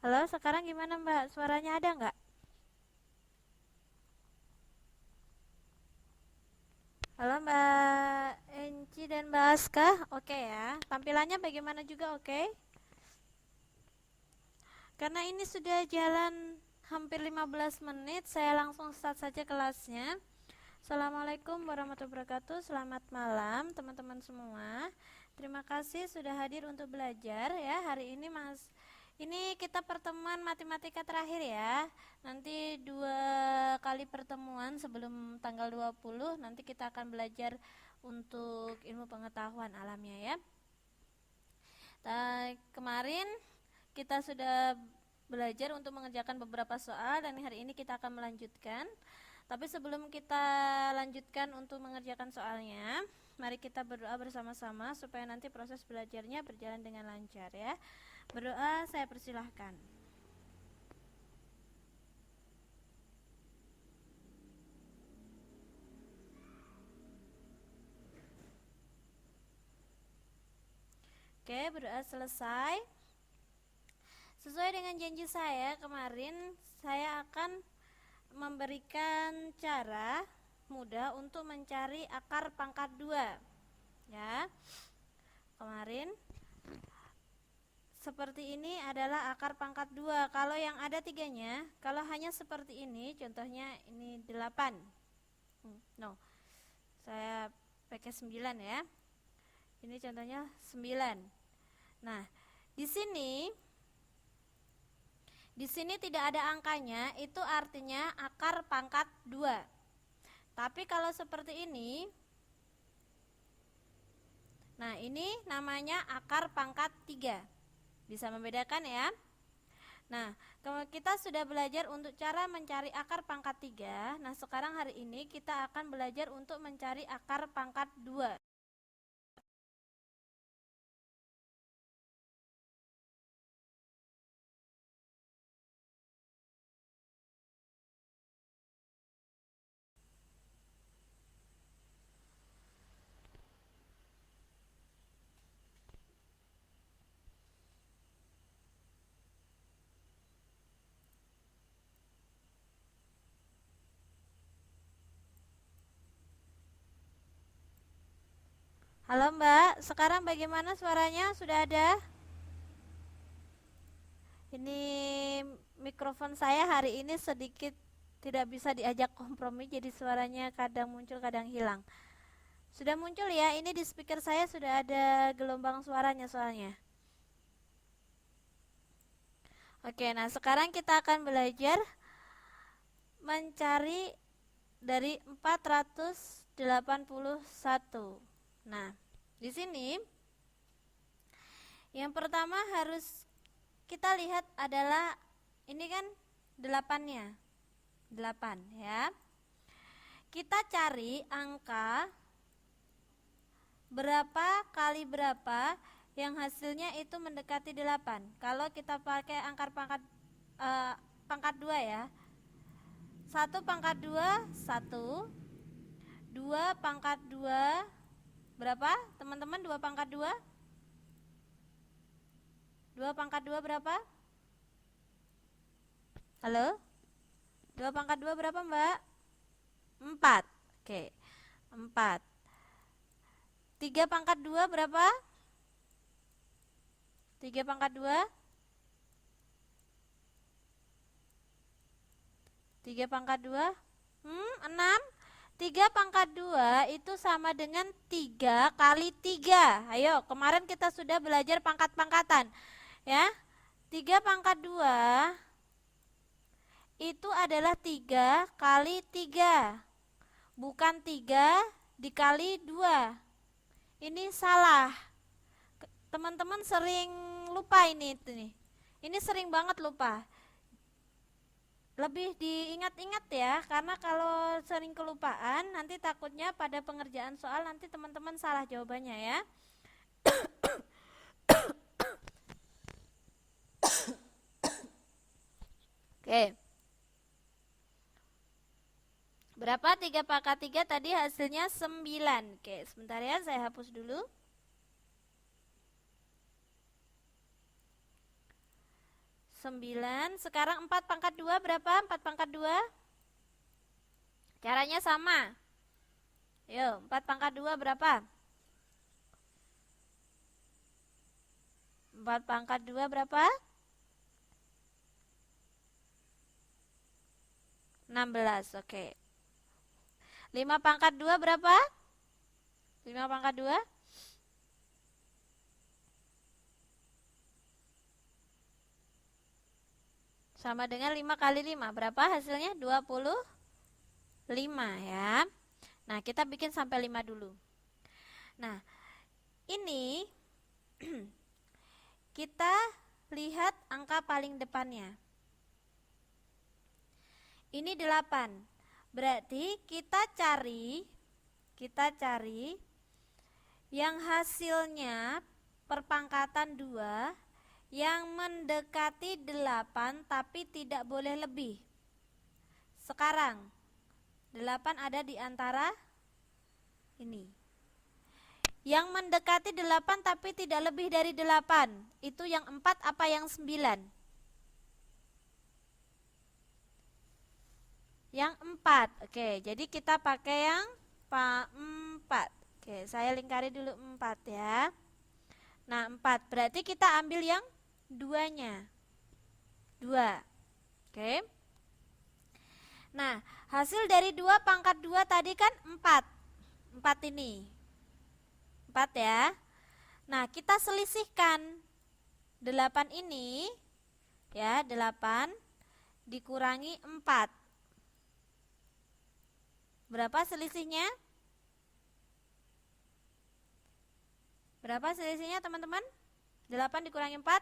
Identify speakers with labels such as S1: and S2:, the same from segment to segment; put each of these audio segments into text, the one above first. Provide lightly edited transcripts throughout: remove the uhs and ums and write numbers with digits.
S1: Halo, sekarang gimana Mbak? Suaranya ada nggak? Halo Mbak Enci dan Mbak Aska, oke ya. Tampilannya bagaimana juga oke? Karena ini sudah jalan hampir 15 menit, saya langsung start saja kelasnya. Assalamualaikum warahmatullahi wabarakatuh. Selamat malam teman-teman semua. Terima kasih sudah hadir untuk belajar ya. Hari ini ini kita pertemuan matematika terakhir ya. Nanti 2 kali pertemuan sebelum tanggal 20 nanti kita akan belajar untuk ilmu pengetahuan alamnya ya. Kemarin kita sudah belajar untuk mengerjakan beberapa soal dan hari ini kita akan melanjutkan. Tapi sebelum kita lanjutkan untuk mengerjakan soalnya, mari kita berdoa bersama-sama supaya nanti proses belajarnya berjalan dengan lancar ya. Berdoa, saya persilahkan. Oke, berdoa selesai. Sesuai dengan janji saya kemarin, saya akan memberikan cara mudah untuk mencari akar pangkat 2 ya. Kemarin seperti ini adalah akar pangkat 2. Kalau yang ada 3-nya, kalau hanya seperti ini, contohnya ini 8. No. Saya pakai 9 ya. Ini contohnya 9. Nah, di sini tidak ada angkanya, itu artinya akar pangkat 2. Tapi kalau seperti ini, nah ini namanya akar pangkat 3. Bisa membedakan ya. Nah, kita sudah belajar untuk cara mencari akar pangkat 3. Nah, sekarang hari ini kita akan belajar untuk mencari akar pangkat 2. Halo Mbak, sekarang bagaimana suaranya? Sudah ada? Ini mikrofon saya hari ini sedikit tidak bisa diajak kompromi, jadi suaranya kadang muncul kadang hilang. Sudah muncul ya, ini di speaker saya sudah ada gelombang suaranya soalnya. Oke, nah sekarang kita akan belajar mencari dari 481. Nah, di sini yang pertama harus kita lihat adalah ini kan 8-nya. 8 ya. Kita cari angka berapa kali berapa yang hasilnya itu mendekati 8. Kalau kita pakai angka pangkat 2 ya. 1 pangkat 2 1. 2 pangkat 2 berapa? Teman-teman 2 pangkat 2? 2 pangkat 2 berapa? Halo? 2 pangkat 2 berapa Mbak? 4. Oke. 4. 3 pangkat 2 berapa? 3 pangkat 2? 3 pangkat 2? 6. 3 pangkat 2 itu sama dengan 3 kali 3. Ayo, kemarin kita sudah belajar pangkat-pangkatan. Ya. 3 pangkat 2 itu adalah 3 kali 3. Bukan 3 dikali 2. Ini salah. Teman-teman sering lupa ini nih. Ini sering banget lupa. Lebih diingat-ingat ya, karena kalau sering kelupaan nanti takutnya pada pengerjaan soal nanti teman-teman salah jawabannya ya. Oke. Berapa 3 pangkat 3 tadi hasilnya 9. Oke, sebentar ya, saya hapus dulu. 9. Sekarang 4 pangkat 2 berapa? 4 pangkat 2. Caranya sama. Yuk, 4 pangkat 2 berapa? 4 pangkat 2 berapa? 16, oke. 5 pangkat 2 berapa? 5 pangkat 2? Sama dengan 5 kali 5. Berapa hasilnya? 25 ya. Nah, kita bikin sampai 5 dulu. Nah, ini kita lihat angka paling depannya. Ini 8. Berarti kita cari yang hasilnya perpangkatan 2 yang mendekati 8 tapi tidak boleh lebih. Sekarang 8 ada di antara ini. Yang mendekati 8 tapi tidak lebih dari 8, itu yang 4 apa yang 9? Yang 4. Oke, jadi kita pakai yang 4. Oke, saya lingkari dulu 4 ya. Nah, 4. Berarti kita ambil yang 2-nya. 2. Oke. Nah, hasil dari 2 pangkat 2 tadi kan 4. 4 ini. 4 ya. Nah, kita selisihkan 8 ini ya, 8 dikurangi 4. Berapa selisihnya? Berapa selisihnya teman-teman? 8 dikurangi 4?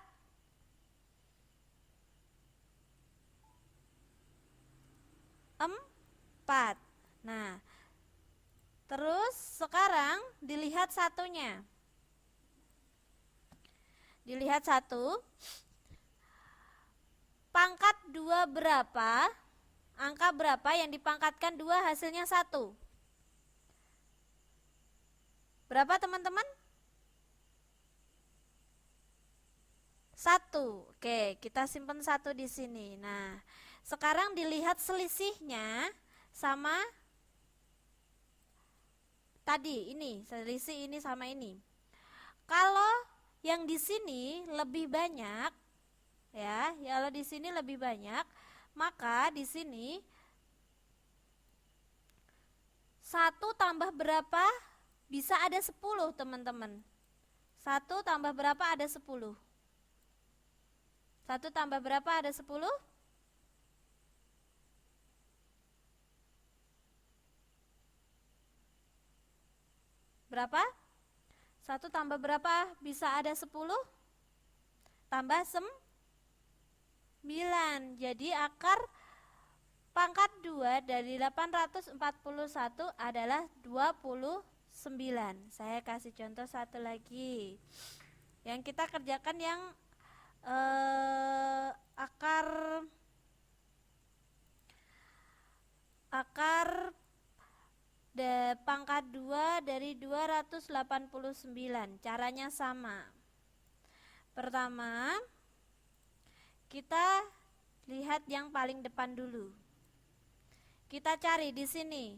S1: 4. Nah, terus sekarang dilihat satunya. Dilihat 1. Pangkat 2 berapa? Angka berapa yang dipangkatkan 2 hasilnya 1? Berapa teman-teman? 1. Oke, kita simpan 1 di sini. Nah, sekarang dilihat selisihnya sama tadi ini, selisih ini sama ini. Kalau yang di sini lebih banyak ya, kalau di sini lebih banyak, maka di sini 1 tambah berapa bisa ada 10 teman-teman. 1 tambah berapa ada 10? 1 tambah berapa ada 10? Berapa? 1 tambah berapa bisa ada 10? Tambah 9. Jadi akar pangkat 2 dari 841 adalah 29. Saya kasih contoh satu lagi. Yang kita kerjakan yang akar pangkat 2 dari 289. Caranya sama. Pertama, kita lihat yang paling depan dulu. Kita cari di sini.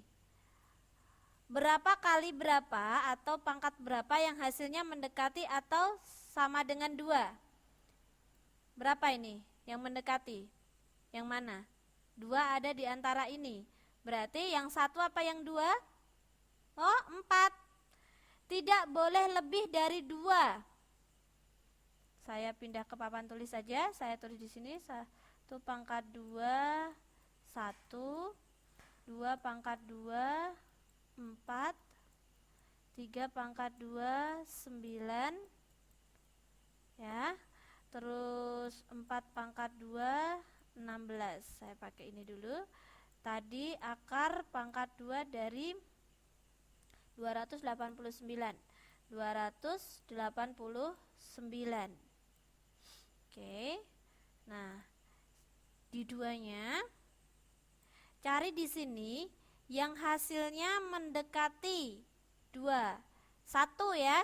S1: Berapa kali berapa atau pangkat berapa yang hasilnya mendekati atau sama dengan 2? Berapa ini yang mendekati? Yang mana? 2 ada di antara ini. Berarti yang 1 apa yang 2? Oh, 4. Tidak boleh lebih dari 2. Saya pindah ke papan tulis saja. Saya tulis di sini 1 pangkat 2, 1, 2 pangkat 2, 4, 3 pangkat 2, 9 ya. Terus 4 pangkat 2, 16. Saya pakai ini dulu. Tadi akar pangkat 2 dari 289. 289. Oke. Nah, di 2-nya cari di sini yang hasilnya mendekati 2. 1 ya.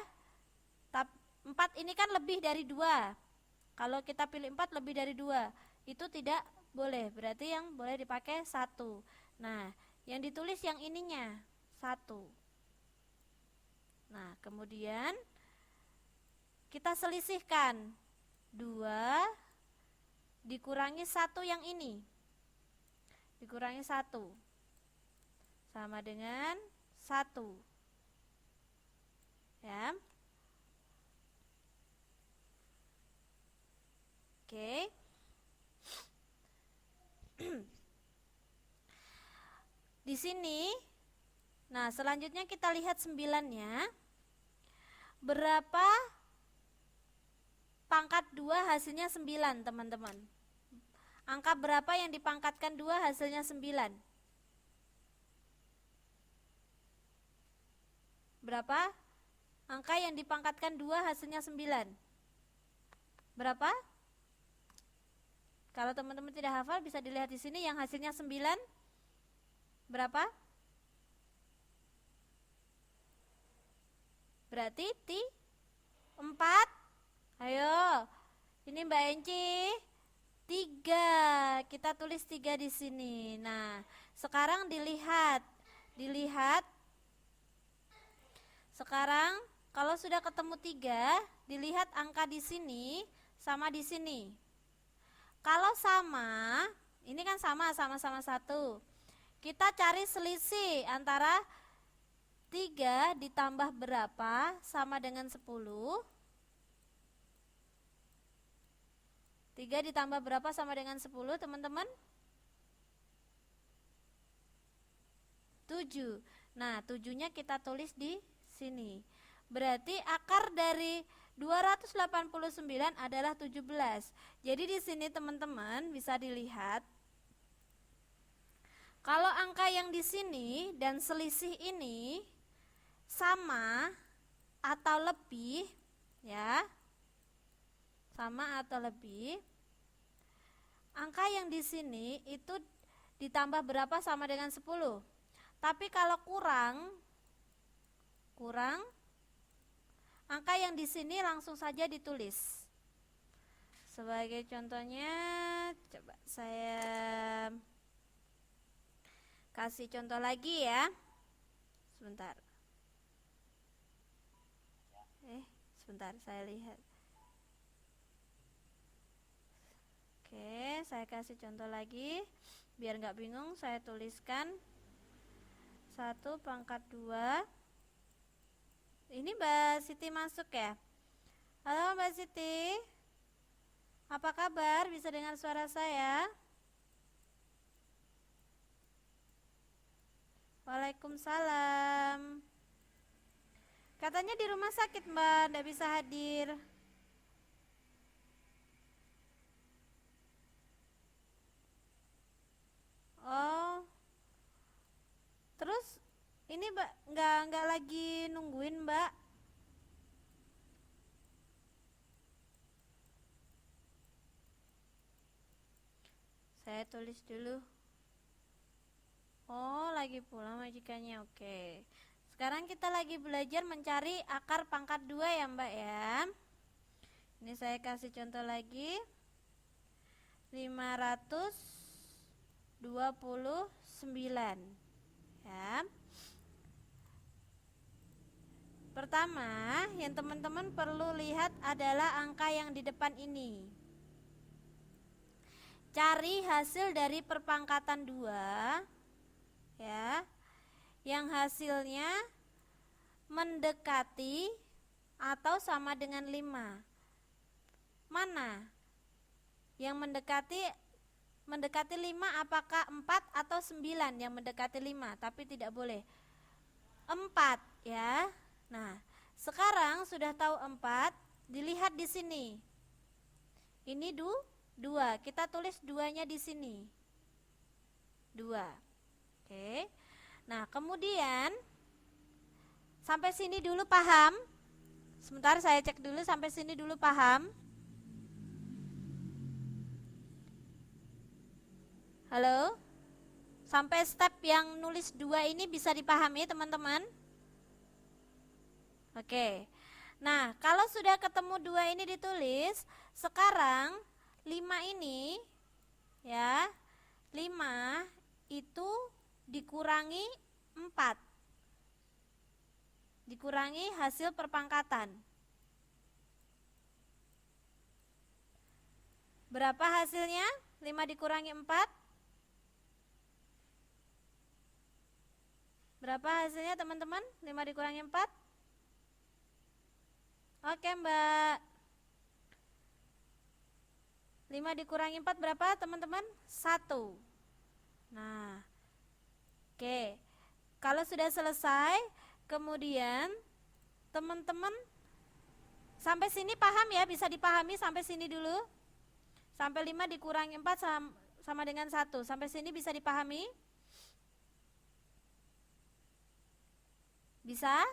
S1: 4 ini kan lebih dari 2. Kalau kita pilih 4 lebih dari 2, itu tidak boleh. Berarti yang boleh dipakai 1. Nah, yang ditulis yang ininya 1. Nah, kemudian kita selisihkan 2 dikurangi 1 yang ini. Dikurangi 1 sama dengan 1. Ya. Oke. Di sini, nah selanjutnya kita lihat 9-nya. Berapa pangkat 2 hasilnya 9, teman-teman? Angka berapa yang dipangkatkan 2 hasilnya 9? Berapa? Angka yang dipangkatkan 2 hasilnya 9. Berapa? Kalau teman-teman tidak hafal bisa dilihat di sini yang hasilnya 9. Berapa? Berarti 4. Ayo. Ini Mbak Enci. 3. Kita tulis 3 di sini. Nah, sekarang dilihat. Sekarang kalau sudah ketemu 3, dilihat angka di sini sama di sini. Kalau sama, ini kan sama-sama 1. Kita cari selisih antara 3 ditambah berapa sama dengan 10. 3 ditambah berapa sama dengan 10, teman-teman? 7. Nah, 7-nya kita tulis di sini. Berarti akar dari 289 adalah 17. Jadi di sini teman-teman bisa dilihat kalau angka yang di sini dan selisih ini sama atau lebih, ya. Sama atau lebih. Angka yang di sini itu ditambah berapa sama dengan 10. Tapi kalau kurang angka yang di sini langsung saja ditulis. Sebagai contohnya, coba saya kasih contoh lagi ya. Sebentar. Sebentar saya lihat. Oke, saya kasih contoh lagi. Biar nggak bingung, saya tuliskan 1 pangkat 2. Ini Mbak Siti masuk ya? Halo Mbak Siti, apa kabar? Bisa dengar suara saya? Waalaikumsalam. Katanya di rumah sakit Mbak, nggak bisa hadir. Oh, terus ini Mbak nggak lagi nungguin Mbak? Saya tulis dulu. Oh, lagi pulang majikannya. Oke. Sekarang kita lagi belajar mencari akar pangkat 2 ya Mbak ya. Ini saya kasih contoh lagi. 529 ya. Pertama, yang teman-teman perlu lihat adalah angka yang di depan ini. Cari hasil dari perpangkatan 2 ya, yang hasilnya mendekati atau sama dengan 5. Mana yang mendekati 5? Apakah 4 atau 9 yang mendekati 5? Tapi tidak boleh 4 ya. Nah, sekarang sudah tahu 4, dilihat di sini. Ini 2. Kita tulis 2-nya di sini. 2. Oke. Nah, kemudian sampai sini dulu paham? Sebentar saya cek dulu sampai sini dulu paham? Halo? Sampai step yang nulis 2 ini bisa dipahami teman-teman? Oke. Nah, kalau sudah ketemu 2 ini ditulis, sekarang 5 ini ya, 5 itu dikurangi 4. Dikurangi hasil perpangkatan. Berapa hasilnya? 5 dikurangi 4. Berapa hasilnya teman-teman? 5 dikurangi 4. Oke Mbak. 5 dikurangi 4 berapa teman-teman? 1. Nah, oke. Kalau sudah selesai, kemudian teman-teman sampai sini paham ya? Bisa dipahami sampai sini dulu? Sampai 5 dikurangi 4 sama dengan 1. Sampai sini bisa dipahami? Bisa?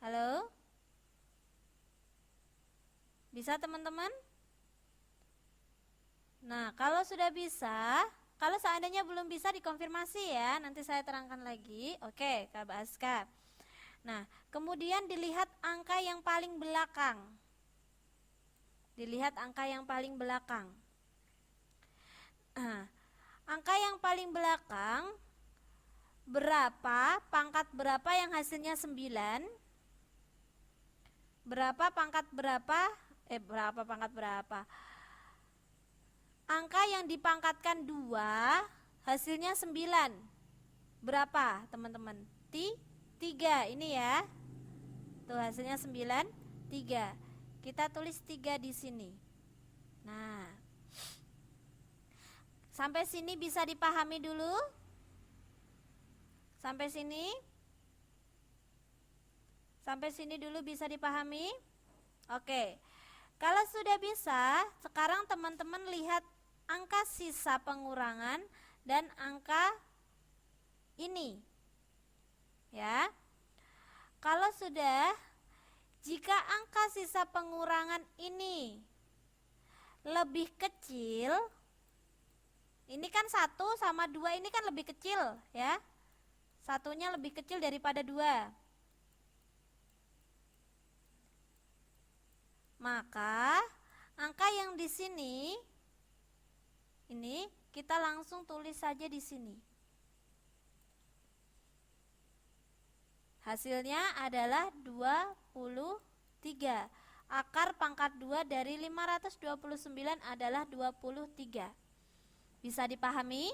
S1: Halo? Bisa teman-teman? Nah, kalau sudah bisa, kalau seandainya belum bisa dikonfirmasi ya, nanti saya terangkan lagi. Oke, Kak Aska. Nah, kemudian dilihat angka yang paling belakang. Dilihat angka yang paling belakang. Nah, angka yang paling belakang berapa, pangkat berapa yang hasilnya 9? Berapa pangkat berapa? Berapa pangkat berapa? Angka yang dipangkatkan 2 hasilnya 9. Berapa teman-teman? 3 ini ya. Tuh hasilnya 9, 3. Kita tulis 3 di sini. Nah, sampai sini bisa dipahami dulu? Sampai sini? Sampai sini dulu bisa dipahami? Oke. Kalau sudah bisa, sekarang teman-teman lihat angka sisa pengurangan dan angka ini. Ya. Kalau sudah, jika angka sisa pengurangan ini lebih kecil, ini kan 1 sama 2 ini kan lebih kecil ya. Satunya lebih kecil daripada 2. Maka angka yang di sini ini kita langsung tulis saja di sini. Hasilnya adalah 23. Akar pangkat 2 dari 529 adalah 23. Bisa dipahami?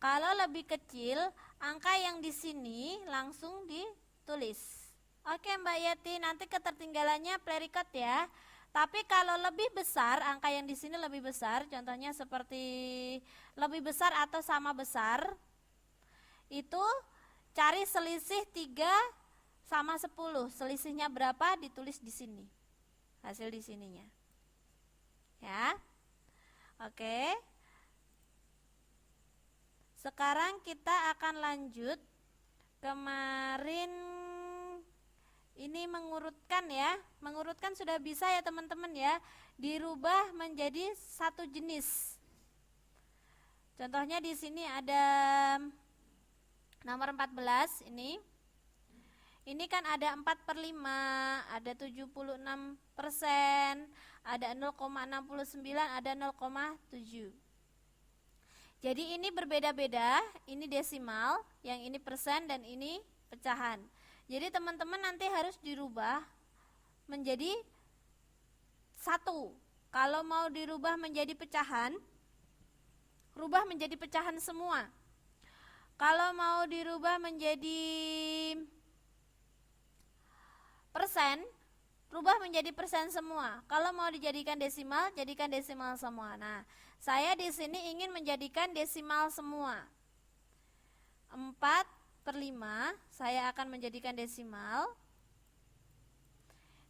S1: Kalau lebih kecil, angka yang di sini langsung ditulis. Oke Mbak Yati, nanti ketertinggalannya play record ya. Tapi kalau lebih besar, angka yang di sini lebih besar, contohnya seperti lebih besar atau sama besar, itu cari selisih 3 sama 10. Selisihnya berapa ditulis di sini. Hasil di sininya. Ya. Oke. Sekarang kita akan lanjut. Kemarin ini mengurutkan ya. Mengurutkan sudah bisa ya teman-teman ya. Dirubah menjadi satu jenis. Contohnya di sini ada nomor 14 ini. Ini kan ada 4/5, ada 76%, ada 0,69, ada 0,7. Jadi ini berbeda-beda, ini desimal, yang ini persen dan ini pecahan. Jadi teman-teman nanti harus dirubah menjadi 1. Kalau mau dirubah menjadi pecahan, rubah menjadi pecahan semua. Kalau mau dirubah menjadi persen, rubah menjadi persen semua. Kalau mau dijadikan desimal, jadikan desimal semua. Nah, saya di sini ingin menjadikan desimal semua. 4/5 saya akan menjadikan desimal.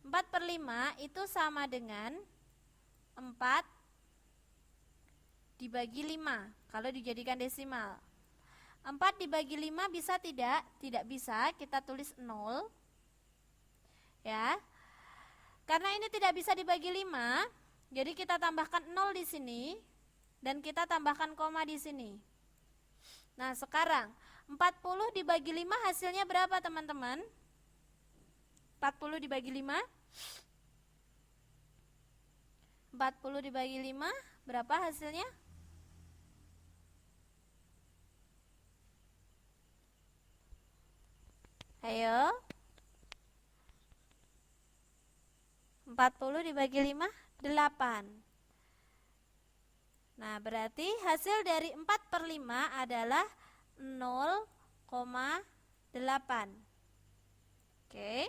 S1: 4/5 itu sama dengan 4 dibagi 5 kalau dijadikan desimal. 4 dibagi 5 bisa tidak? Tidak bisa, kita tulis 0. Ya. Karena ini tidak bisa dibagi 5, jadi kita tambahkan 0 di sini dan kita tambahkan koma di sini. Nah, sekarang 40 dibagi 5 hasilnya berapa, teman-teman? 40 dibagi 5? 40 dibagi 5 berapa hasilnya? Ayo. 40 dibagi 5, 8. Nah, berarti hasil dari 4/5 adalah 0,8. Oke.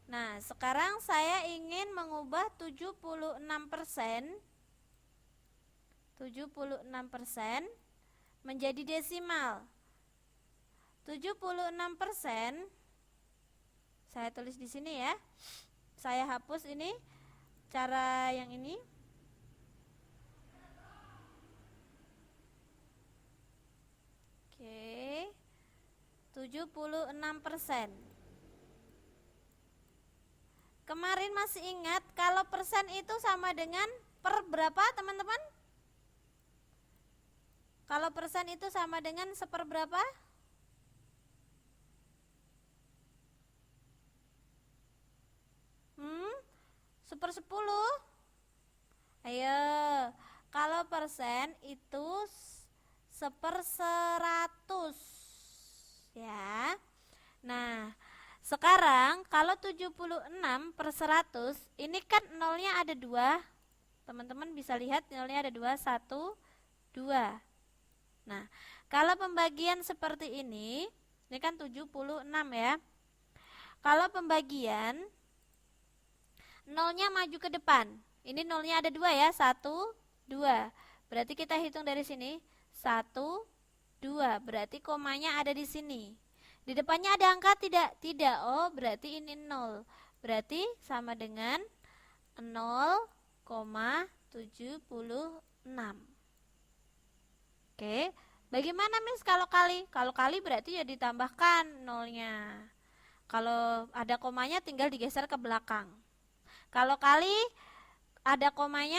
S1: Nah, sekarang saya ingin mengubah 76% menjadi desimal. 76% saya tulis di sini ya. Saya hapus ini cara yang ini. Oke. 76%. Kemarin masih ingat kalau persen itu sama dengan per berapa, teman-teman? Kalau persen itu sama dengan seperberapa? Sepersepuluh. Ayo, kalau persen itu seperseratus, ya. Nah, sekarang kalau 76/100, ini kan nolnya ada 2. Teman-teman bisa lihat nolnya ada 2, 1, 2. Nah, kalau pembagian seperti ini kan 76 ya. Kalau pembagian nolnya maju ke depan. Ini nolnya ada 2 ya, 1, 2. Berarti kita hitung dari sini, 1, 2. Berarti komanya ada di sini. Di depannya ada angka tidak? Tidak. Oh, berarti ini 0. Berarti sama dengan 0,76. Oke, bagaimana Miss kalau kali? Kalau kali berarti ya ditambahkan nolnya. Kalau ada komanya tinggal digeser ke belakang. Kalau kali ada komanya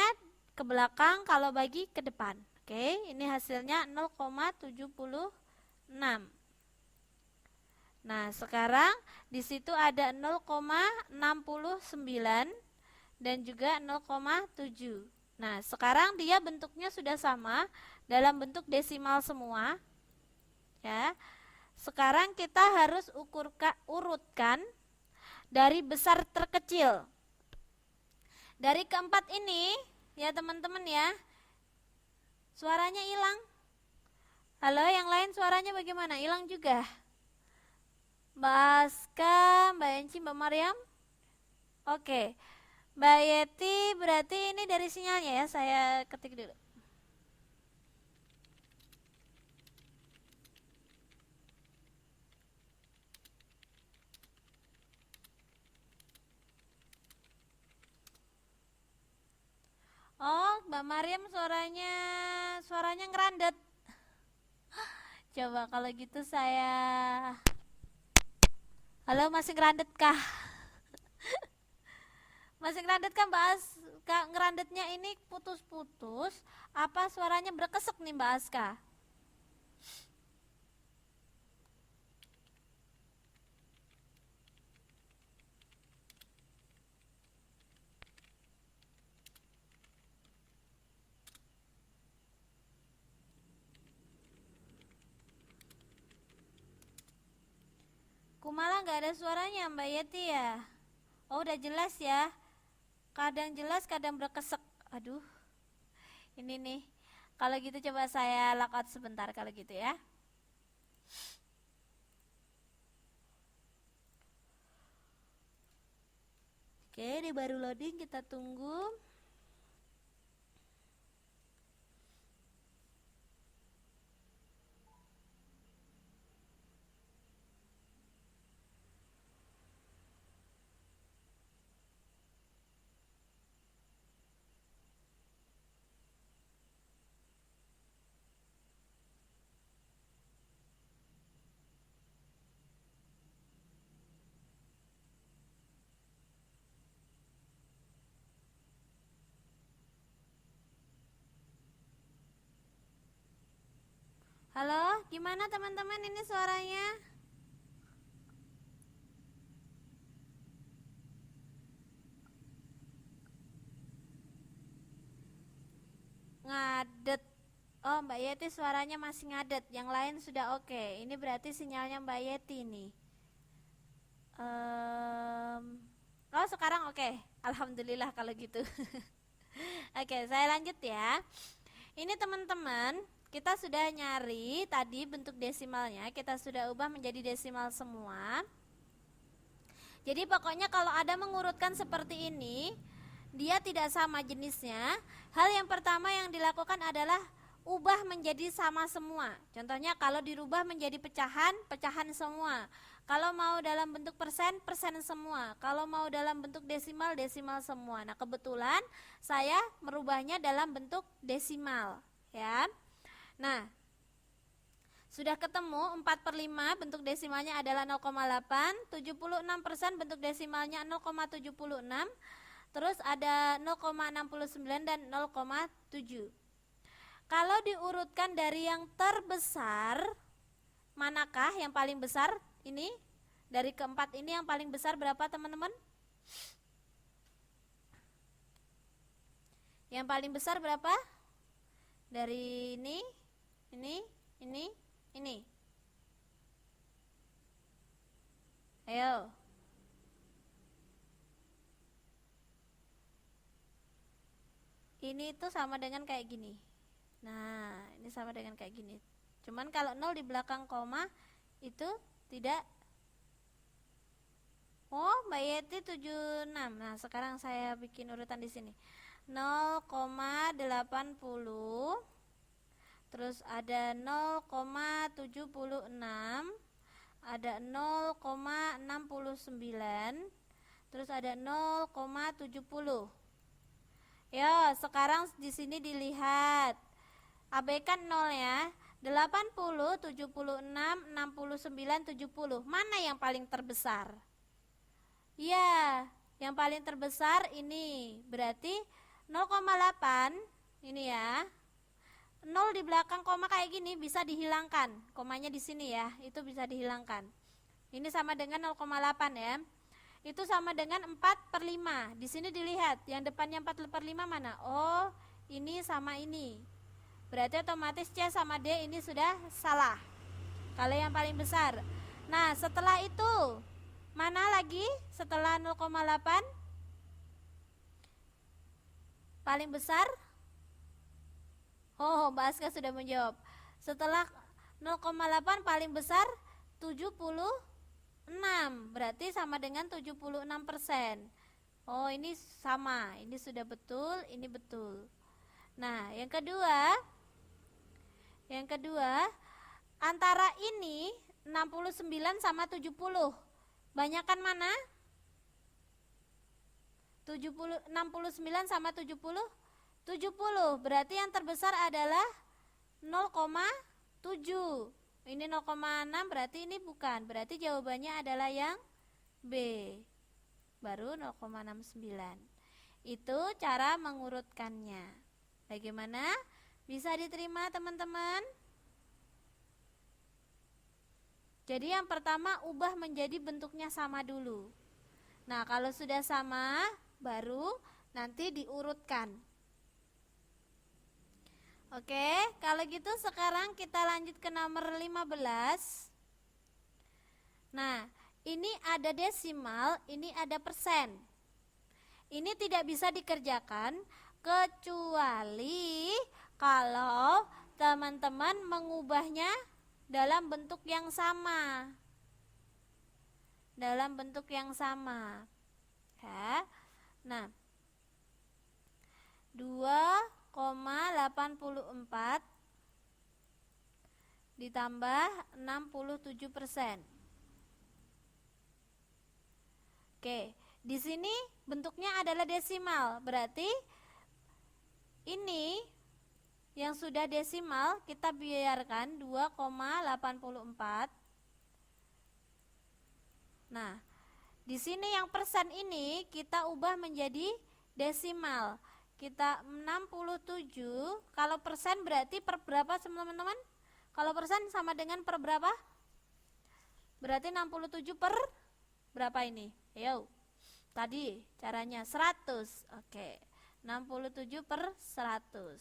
S1: ke belakang, kalau bagi ke depan. Oke, ini hasilnya 0,76. Nah, sekarang di situ ada 0,69 dan juga 0,7. Nah, sekarang dia bentuknya sudah sama dalam bentuk desimal semua. Ya. Sekarang kita harus urutkan dari besar terkecil. Dari keempat ini, ya teman-teman ya, suaranya hilang. Halo, yang lain suaranya bagaimana? Hilang juga? Mbak Aska, Mbak Enci, Mbak Mariam? Oke, Mbak Yeti, berarti ini dari sinyalnya ya, saya ketik dulu. Oh, Mbak Mariam suaranya ngerandet. Coba kalau gitu saya. Halo, masih ngerandet kah? Masih ngerandet kan Mbak Aska? Ngerandetnya ini putus-putus apa suaranya berkesek nih Mbak Aska? Kumala nggak ada suaranya Mbak Yeti ya? Oh, udah jelas ya. Kadang jelas, kadang berkesek. Aduh, ini nih. Kalau gitu coba saya lockout sebentar kalau gitu ya. Oke, ini baru loading, kita tunggu. Halo, gimana teman-teman ini suaranya? Ngadet. Oh, Mbak Yeti suaranya masih ngadet. Yang lain sudah oke. Ini berarti sinyalnya Mbak Yeti nih. Oh, sekarang oke. Alhamdulillah kalau gitu. Oke, saya lanjut ya. Ini teman-teman, kita sudah nyari tadi bentuk desimalnya, kita sudah ubah menjadi desimal semua. Jadi pokoknya kalau ada mengurutkan seperti ini, dia tidak sama jenisnya. Hal yang pertama yang dilakukan adalah ubah menjadi sama semua. Contohnya kalau dirubah menjadi pecahan, pecahan semua. Kalau mau dalam bentuk persen, persen semua. Kalau mau dalam bentuk desimal, desimal semua. Nah, kebetulan saya merubahnya dalam bentuk desimal, ya. Nah, sudah ketemu 4/5 bentuk desimalnya adalah 0,8, 76% bentuk desimalnya 0,76, terus ada 0,69 dan 0,7. Kalau diurutkan dari yang terbesar, manakah yang paling besar? Ini dari keempat ini yang paling besar berapa teman-teman? Yang paling besar berapa? Dari ini, ini. Ayo. Ini tuh sama dengan kayak gini. Nah, ini sama dengan kayak gini. Cuman kalau 0 di belakang koma itu tidak. Oh, Mbak Yeti 76. Nah, sekarang saya bikin urutan di sini. 0,80, terus ada 0,76, ada 0,69, terus ada 0,70. Ya, sekarang di sini dilihat. Abaikan 0 ya. 80, 76, 69, 70. Mana yang paling terbesar? Ya, yang paling terbesar ini. Berarti 0,8 ini ya. 0 di belakang koma kayak gini bisa dihilangkan. Komanya di sini ya, itu bisa dihilangkan. Ini sama dengan 0,8 ya. Itu sama dengan 4/5. Di sini dilihat, yang depannya 4/5 mana? Oh, ini sama ini. Berarti otomatis C sama D ini sudah salah. Kalau yang paling besar. Nah, setelah itu mana lagi setelah 0,8? Paling besar? Oh, Mbak Aska sudah menjawab. Setelah 0,8 paling besar 76. Berarti sama dengan 76%. Oh, ini sama. Ini sudah betul, ini betul. Nah, yang kedua, antara ini 69 sama 70. Banyakan mana? 69 sama 70? 70. Berarti yang terbesar adalah 0,7. Ini 0,6, berarti ini bukan. Berarti jawabannya adalah yang B. Baru 0,69. Itu cara mengurutkannya. Bagaimana? Bisa diterima teman-teman? Jadi yang pertama ubah menjadi bentuknya sama dulu. Nah, kalau sudah sama, baru nanti diurutkan. Oke, kalau gitu sekarang kita lanjut ke nomor 15. Nah, ini ada desimal, ini ada persen. Ini tidak bisa dikerjakan kecuali kalau teman-teman mengubahnya dalam bentuk yang sama. Dalam bentuk yang sama. Ya. Nah, 2,84 ditambah 67%. Oke, di sini bentuknya adalah desimal, berarti ini yang sudah desimal kita biarkan 2,84. Nah, di sini yang persen ini kita ubah menjadi desimal. Kita 67, kalau persen berarti per berapa teman-teman? Kalau persen sama dengan per berapa? Berarti 67 per berapa ini? Ayo. Tadi caranya 100. Oke. 67 per 100.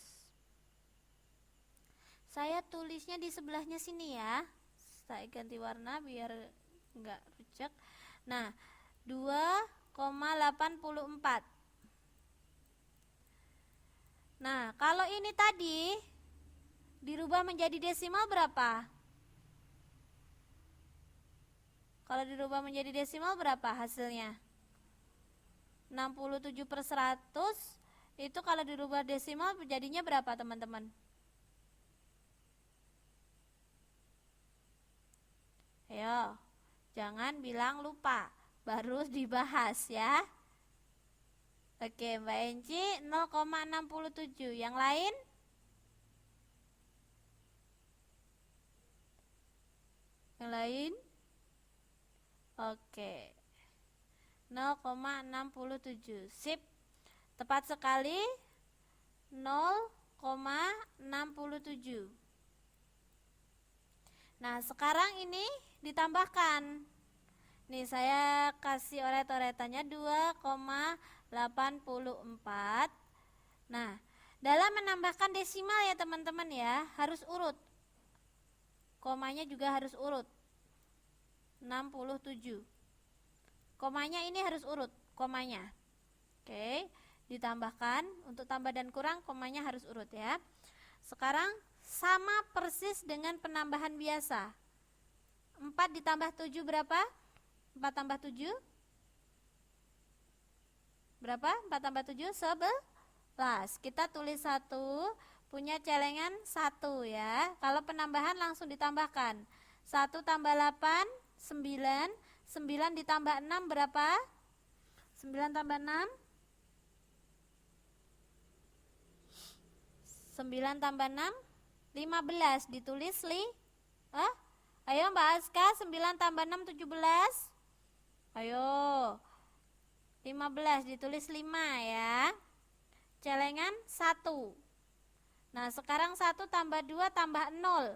S1: Saya tulisnya di sebelahnya sini ya. Saya ganti warna biar enggak rucek. Nah, 2,84. Nah, kalau ini tadi dirubah menjadi desimal berapa? Kalau dirubah menjadi desimal berapa hasilnya? 67 per 100 itu kalau dirubah desimal jadinya berapa teman-teman? Ayo, jangan bilang lupa, baru dibahas ya. Oke, Mbak Enci 0,67. Yang lain? Yang lain? Oke. 0,67. Sip. Tepat sekali 0,67. Nah, sekarang ini ditambahkan. Nih saya kasih oret-oretannya 2,84. Nah, dalam menambahkan desimal ya teman-teman ya, harus urut. Komanya juga harus urut. 67. Komanya ini harus urut, komanya. Oke, ditambahkan untuk tambah dan kurang komanya harus urut ya. Sekarang sama persis dengan penambahan biasa. 4 ditambah 7 berapa? 4 tambah 7 berapa? 4 tambah 7 11. Kita tulis 1, punya celengan 1 ya. Kalau penambahan langsung ditambahkan. 1 tambah 8 9. 9 ditambah 6 berapa? 9 tambah 6 9 tambah 6 15. Ditulis ayo Mbak Aska, 9 tambah 6 17. Ayo 15 ditulis 5 ya. Celengan 1. Nah sekarang 1 tambah 2 tambah 0.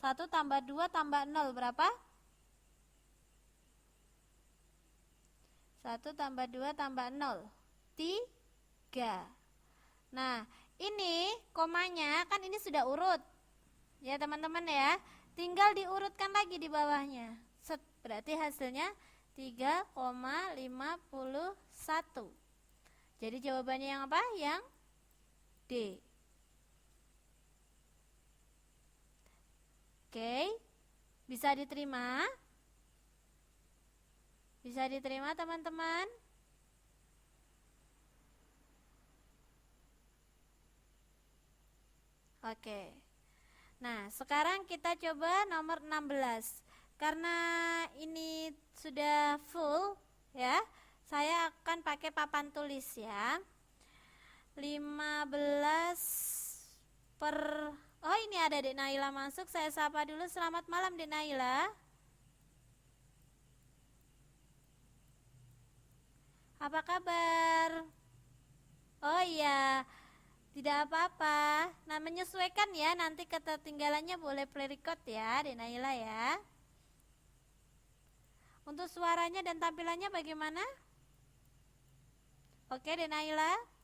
S1: 1 tambah 2 tambah 0 berapa? 1 tambah 2 tambah 0 3. Nah ini komanya kan ini sudah urut ya teman-teman ya. Tinggal diurutkan lagi di bawahnya. Set, berarti hasilnya 3,51. Jadi jawabannya yang apa? Yang D. Oke, bisa diterima? Bisa diterima teman-teman? Oke. Nah, sekarang kita coba nomor 16. Karena ini sudah full ya, saya akan pakai papan tulis ya. 15 per Oh, ini ada Dek Naila masuk. Saya sapa dulu. Selamat malam Dek Naila. Apa kabar? Oh iya, tidak apa-apa. Nah, menyesuaikan ya, nanti ketertinggalannya boleh play record ya, Dek Naila ya. Untuk suaranya dan tampilannya bagaimana? Oke, Dek Naila.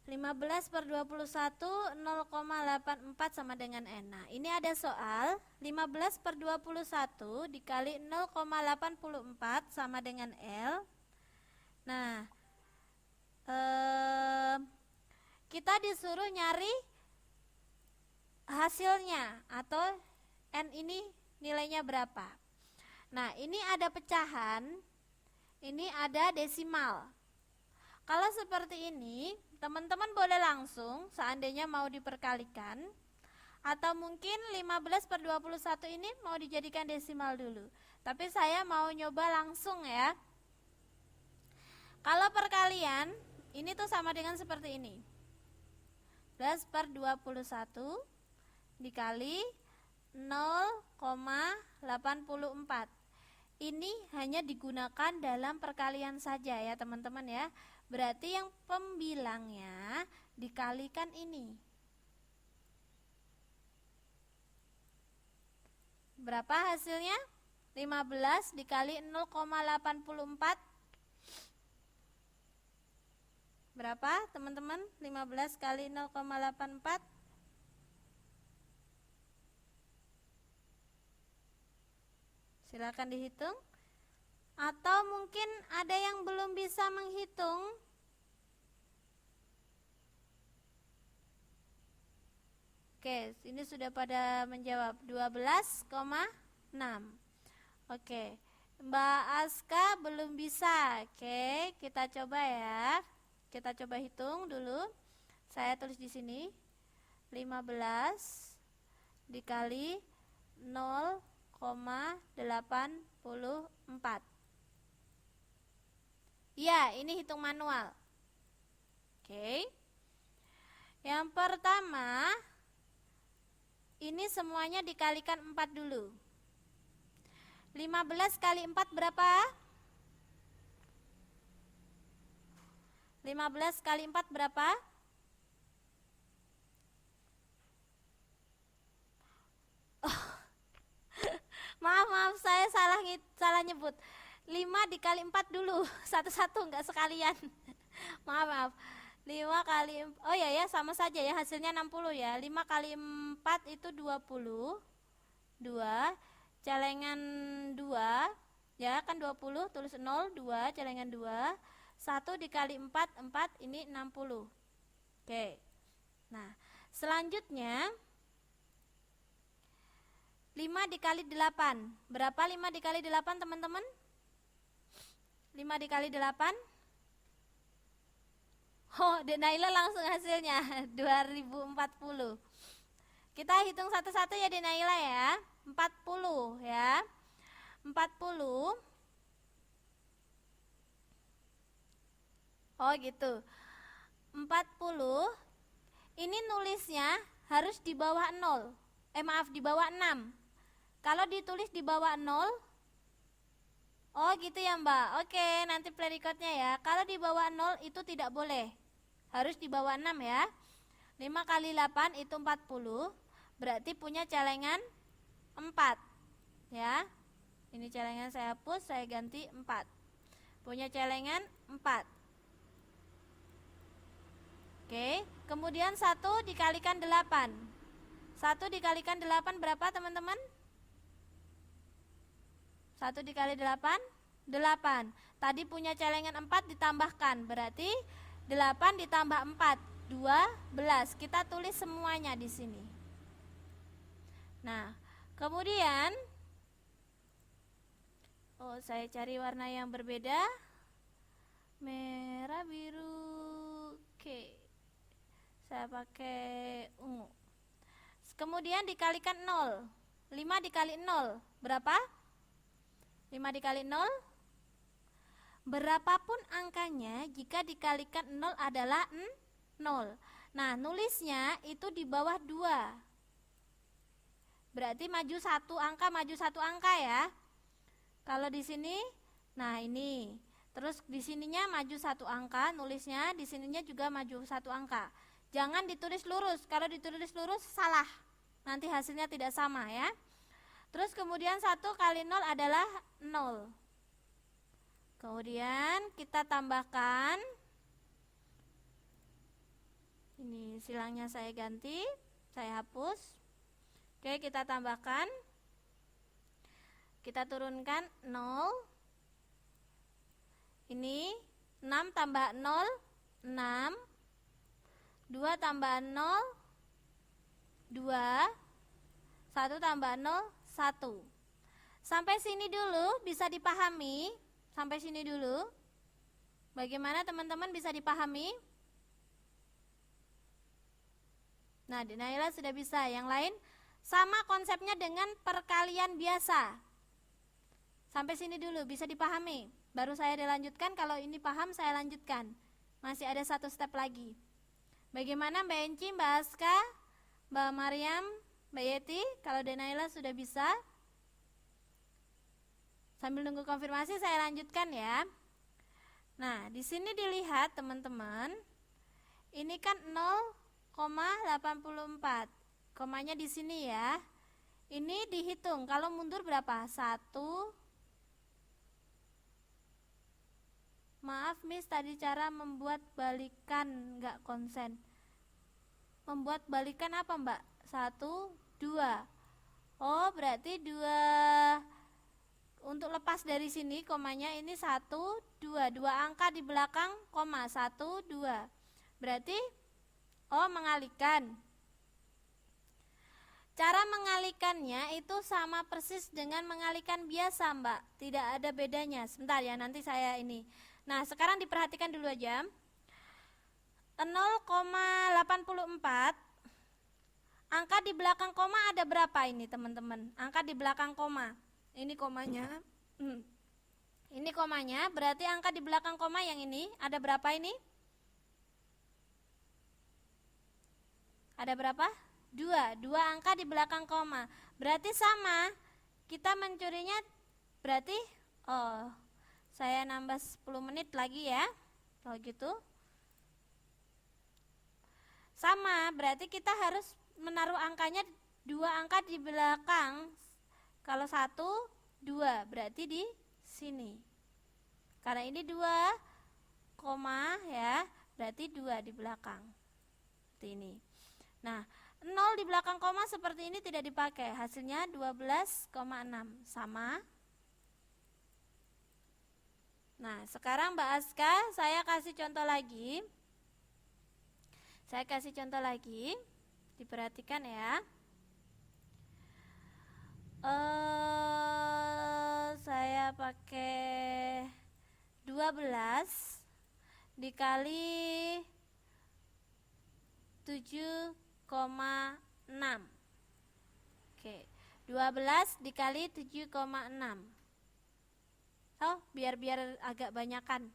S1: (15 per 21) 0,84 sama dengan N. Nah, ini ada soal 15 per 21 dikali 0,84 sama dengan L. Nah, kita disuruh nyari hasilnya atau N ini nilainya berapa. Nah, ini ada pecahan, ini ada desimal. Kalau seperti ini, teman-teman boleh langsung seandainya mau diperkalikan, atau mungkin 15 per 21 ini mau dijadikan desimal dulu. Tapi saya mau nyoba langsung ya. Kalau perkalian, ini tuh sama dengan seperti ini. 15 per 21 dikali 0,84. Ini hanya digunakan dalam perkalian saja ya teman-teman ya. Berarti yang pembilangnya dikalikan ini. Berapa hasilnya? 15 dikali 0,84. Berapa teman-teman? 15 kali 0,84. Silakan dihitung. Atau mungkin ada yang belum bisa menghitung. Oke, ini sudah pada menjawab 12,6. Oke, Mbak Aska belum bisa. Oke, kita coba ya. Kita coba hitung dulu. Saya tulis di sini 15 dikali 0,84. Ya, ini hitung manual. Oke. Yang pertama, ini semuanya dikalikan 4 dulu. 15 kali 4 berapa? 15 kali 4 berapa? Oh. Maaf, saya salah nyebut. 5 dikali 4 dulu, satu-satu enggak sekalian. Maaf. 5 kali, oh ya sama saja ya, hasilnya 60 ya. 5 kali 4 itu 20. 2 celengan 2 ya kan 20, tulis 0, 2 celengan 2. 1 dikali 4, 4 ini 60. Oke. Nah, selanjutnya 5 dikali 8. Berapa 5 dikali 8 teman-teman? 5 dikali 8. Oh, Denaila langsung hasilnya 2040. Kita hitung satu-satu ya Denaila ya. 40 ya. 40. Oh gitu. 40. Ini nulisnya harus di bawah 0. Di bawah 6. Kalau ditulis di bawah 0, oh gitu ya Mbak. Oke, nanti play recordnya ya. Kalau di bawah 0 itu tidak boleh. Harus di bawah 6 ya. 5 kali 8 itu 40. Berarti punya celengan 4. Ya. Ini celengan saya hapus, saya ganti 4. Punya celengan 4. Oke, kemudian 1 dikalikan 8. 1 dikalikan 8 berapa teman-teman? 1 dikali 8, 8. Tadi punya celengan 4 ditambahkan, berarti 8 ditambah 4, 12. Kita tulis semuanya di sini. Nah, kemudian saya cari warna yang berbeda. Merah, biru, oke. Saya pakai ungu. Kemudian dikalikan 0. 5 dikali 0 berapa? 5 dikali 0. Berapapun angkanya, jika dikalikan 0 adalah 0. Nah, nulisnya itu di bawah 2. Berarti maju satu angka ya. Kalau di sini, nah ini. Terus di sininya maju 1 angka, nulisnya di sininya juga maju 1 angka. Jangan ditulis lurus. Kalau ditulis lurus salah. Nanti hasilnya tidak sama ya. Terus kemudian 1 kali 0 adalah 0. Kemudian kita tambahkan. Ini silangnya saya ganti, saya hapus. Oke, kita tambahkan. Kita turunkan 0. Ini 6 tambah 0, 6. 2 tambah 0, 2. 1 tambah 0, 1. Sampai sini dulu bisa dipahami. Sampai sini dulu. Bagaimana teman-teman, bisa dipahami? Nah, Naila sudah bisa. Yang lain sama konsepnya dengan perkalian biasa. Sampai sini dulu bisa dipahami. Baru saya dilanjutkan. Kalau ini paham saya lanjutkan. Masih ada 1 step lagi. Bagaimana Mbak Enci, Mbak Aska, Mbak Maryam, Mbak Yeti? Kalau Denaila sudah bisa. Sambil nunggu konfirmasi saya lanjutkan ya. Nah, di sini dilihat teman-teman, ini kan 0,84. Komanya di sini ya. Ini dihitung, kalau mundur berapa? 1. Maaf Miss, tadi cara membuat balikan nggak konsen. Membuat balikan apa Mbak? 1, 2. Oh, berarti 2. Untuk lepas dari sini komanya ini 1, 2. 2 angka di belakang koma 1, 2. Berarti mengalihkan. Cara mengalihkannya itu sama persis dengan mengalihkan biasa Mbak. Tidak ada bedanya. Sebentar ya, nanti saya ini. Nah, sekarang diperhatikan dulu aja. 0,84. Angka di belakang koma ada berapa ini teman-teman? Angka di belakang koma. Ini komanya. Ini komanya, berarti angka di belakang koma yang ini ada berapa ini? Ada berapa? 2 angka di belakang koma. Berarti sama. Kita mencurinya berarti saya nambah 10 menit lagi ya. Kalau gitu. Sama, berarti kita harus menaruh angkanya 2 angka di belakang. Kalau 1, 2, berarti di sini. Karena ini 2 koma ya, berarti 2 di belakang. Seperti ini. Nah, 0 di belakang koma seperti ini tidak dipakai. Hasilnya 12,6. Sama. Nah, sekarang Mbak Aska, saya kasih contoh lagi. Diperhatikan ya. Saya pakai 12 dikali 7,6. Oke, 12 dikali 7,6. Biar agak banyakan.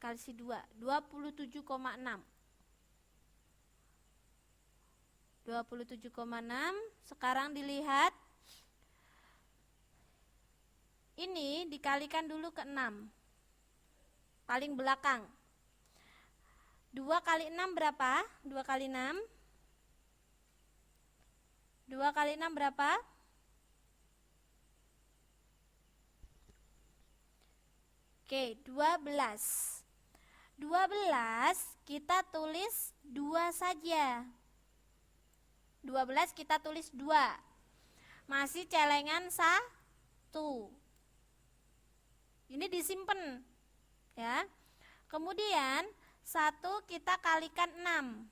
S1: Kali 2, 27,6. 27,6. Sekarang dilihat. Ini dikalikan dulu ke 6. Paling belakang. 2 kali 6 berapa? 2 kali 6. 2 kali 6 berapa? Oke, 12. 12 kita tulis 2 saja. 12 kita tulis 2. Masih celengan 1. Ini disimpan ya. Kemudian 1 kita kalikan 6.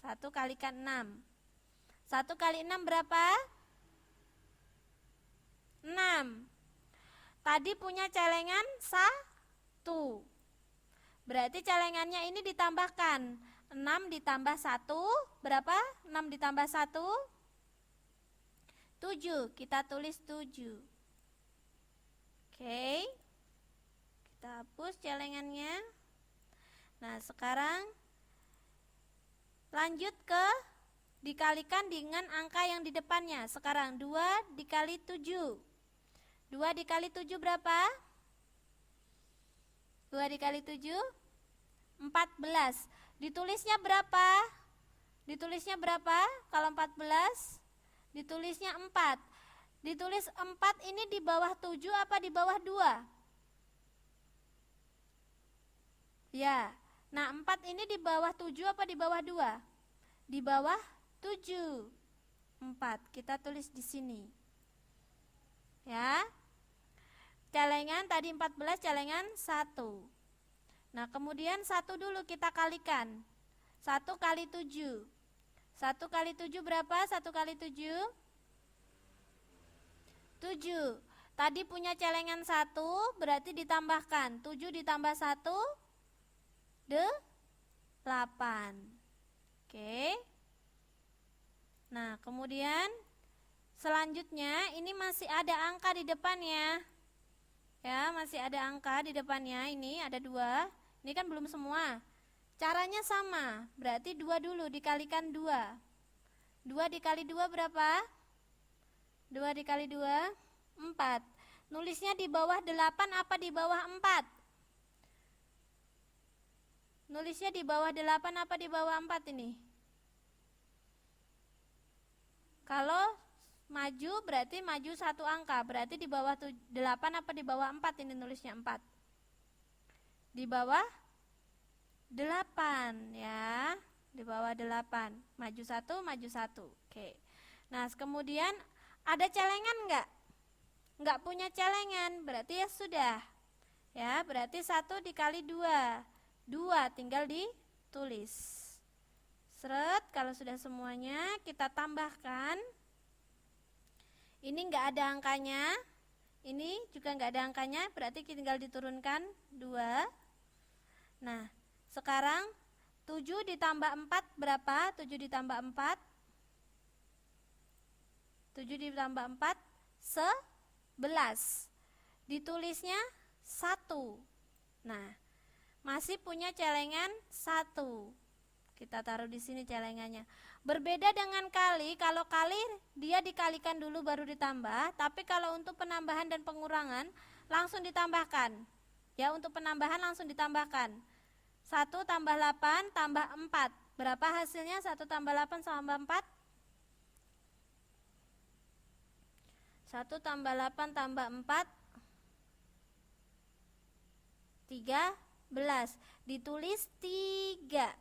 S1: 1 kalikan 6. 1 kali 6 berapa? 6. Tadi punya celengan 1. Berarti celengannya ini ditambahkan. 6 ditambah 1 berapa? 6 ditambah 1 7. Kita tulis 7. Oke. Kita hapus celengannya. Nah, sekarang lanjut ke dikalikan dengan angka yang di depannya. Sekarang 2 dikali 7. 2 dikali 7 berapa? 2 dikali 7 14. Ditulisnya berapa? Ditulisnya berapa? Kalau 14 ditulisnya 4. Ditulis 4 ini di bawah 7 apa di bawah 2? Ya. Nah, 4 ini di bawah 7 apa di bawah 2? Di bawah 7. 4 kita tulis di sini. Ya. Celengan tadi 14, celengan 1. Nah, kemudian 1 dulu kita kalikan. 1 kali 7. 1 kali 7 berapa? 1 kali 7? 7. Tadi punya celengan 1, berarti ditambahkan. 7 ditambah 1, 8. Oke. Nah, kemudian selanjutnya ini masih ada angka di depannya. Ya, masih ada angka di depannya. Ini ada 2. Ini kan belum semua. Caranya sama. Berarti 2 dulu dikalikan 2. 2 dikali 2 berapa? 2 dikali 2 4. Nulisnya di bawah 8 apa di bawah 4? Nulisnya di bawah 8 apa di bawah 4 ini? Kalau maju berarti maju 1 angka, berarti di bawah 8 apa di bawah 4 ini nulisnya 4? Di bawah 8 ya, di bawah 8, maju 1, maju 1. Oke. Nah, kemudian ada celengan enggak? Enggak punya celengan, berarti ya sudah. Ya, berarti 1 dikali 2. 2 tinggal ditulis. Seret, kalau sudah semuanya kita tambahkan. Ini enggak ada angkanya. Ini juga enggak ada angkanya, berarti tinggal diturunkan 2. Nah, sekarang 7 ditambah 4 berapa? 7 ditambah 4. 7 ditambah 4 11. Ditulisnya 1. Nah, masih punya celengan 1. Kita taruh di sini celengannya. Berbeda dengan kali, kalau kali dia dikalikan dulu baru ditambah, tapi kalau untuk penambahan dan pengurangan langsung ditambahkan. Ya, untuk penambahan langsung ditambahkan. 1 tambah 8 tambah 4. Berapa hasilnya? 1 tambah 8 tambah 4? 1 tambah 8 tambah 4 13. Ditulis 3.